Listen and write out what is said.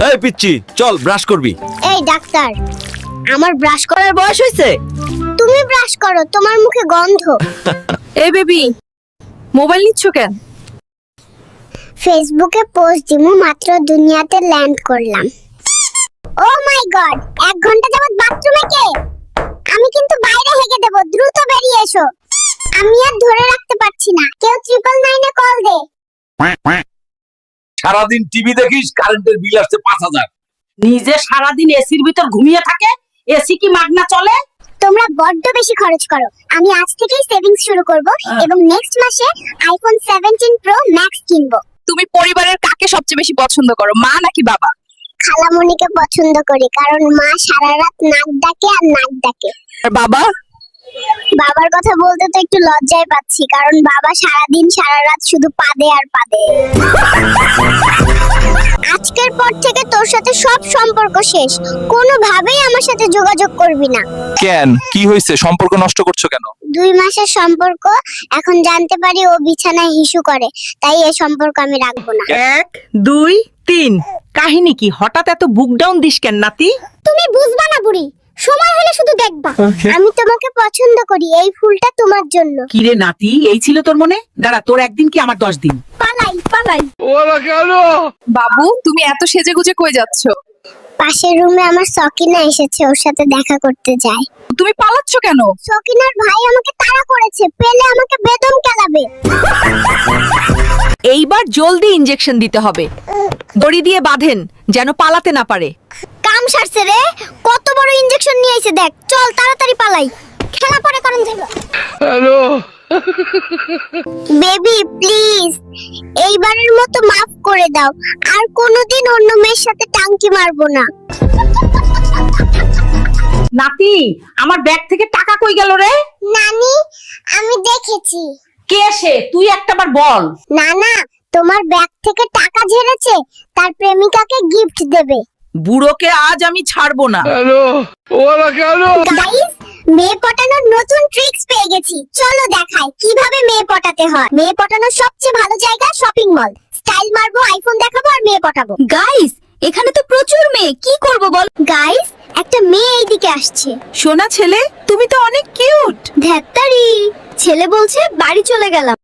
এই পিচ্চি, চল ব্রাশ করবি। এই ডাক্তার, আমার ব্রাশ করার বয়স হয়েছে? তুমি ব্রাশ করো, তোমার মুখে গন্ধ। এই বেবি, মোবাইল নিচ্ছ কেন? ফেসবুকে পোস্ট দিমু, মাত্র দুনিয়াতে ল্যান্ড করলাম। ও মাই গড, 1 ঘন্টা যাবত বাথরুমে কে? আমি কিন্তু বাইরে হেগে দেব, দ্রুত বেরিয়ে এসো। আমি আর ধরে রাখতে পারছি না, কেউ 999 এ কল দে। সারাদিন টিভি দেখিস, কারেন্টের বিল আসছে 5000। নিজে সারাদিন এসির ভিতর ঘুমিয়ে থাকে, এসি কি মাগনা চলে? তোমরা বড্ড বেশি খরচ করো। আমি আজ থেকেই সেভিংস শুরু করব এবং নেক্সট মাসে আইফোন 17 প্রো ম্যাক্স কিনবো। তুমি পরিবারের কাকে সবচেয়ে বেশি পছন্দ করো, মা নাকি বাবা? খালামণিকে পছন্দ করি, কারণ মা সারা রাত নাক ডাকে আর নাক ডাকে। আর বাবা? বাবার কথা বলতে তো একটু লজ্জায় পাচ্ছি, কারণ বাবা সারাদিন সারা রাত শুধু পাদে আর পাদে। আজকের পর থেকে তোর সাথে সব সম্পর্ক শেষ, কোনোভাবেই আমার সাথে যোগাযোগ করবি না। কেন, কি হয়েছে? সম্পর্ক নষ্ট করছো কেন? 2 মাসের সম্পর্ক, এখন জানতে পারি ও বিছানায় হিসু করে, তাই এই সম্পর্ক আমি রাখবো না। 1 2 3। কাহিনী কি? হঠাৎ এত বুক ডাউন দিস কেন নাতি? তুমি বুঝবা না বুড়ি, সময় হলে শুধু দেখবা। আমি তোমাকে পছন্দ করি, এই ফুলটা তোমার জন্য। কি রে নাতি, এই ছিল তোর মনে? দাঁড়া, তোর একদিন কি আমার 10 দিন? পালাই পালাই। বাবু, তুমি এত সেজেগুজে কই যাচ্ছ? পাশের রুমে আমার সকিনা এসেছে, ওর সাথে দেখা করতে যাই। তুমি পালাচ্ছ কেন? সকিনার ভাই আমাকে তাড়া করেছে, পেলে আমাকে বেদম কেলাবে। এইবার জলদি ইনজেকশন দিতে হবে। দড়ি দিয়ে বাঁধেন যেন পালাতে না পারে। কাম সারছে রে, কত বড় ইনজেকশন নিয়ে আইছে দেখ। চল তাড়াতাড়ি পালাই, খেলা পরে করন যাবে। হ্যালো বেবি, প্লিজ এইবারের মতো মাফ করে দাও, আর কোনোদিন অন্য মেয়ের সাথে টাঙ্কি মারবো না। নাতি, আমার ব্যাগ থেকে টাকা কই গেল রে? নানি, আমি দেখেছি। কে সে? তুই একটাবার বল। না না, তোমার ব্যাগ থেকে টাকা ঝেড়েছে, তার প্রেমিকাকে গিফট দেবে। বুড়োকে আজ আমি ছাড়বো না। গাইস, মেয়ে পটানোর নতুন ট্রিক্স পেয়ে গেছি, চলো দেখাই কিভাবে মেয়ে পটাতে হয়। মেয়ে পটানোর সবচেয়ে ভালো জায়গা শপিং মল। স্টাইল মারবো, আইফোন দেখাবো আর মেয়ে পটাবো। গাইস, এখানে তো প্রচুর মেয়ে, কি করব বল? গাইস, একটা মেয়ে এইদিকে আসছে। সোনা ছেলে, তুমি তো অনেক কিউট। ধ্যাত্তারি, ছেলে বলছে বাড়ি চলে গেলাম।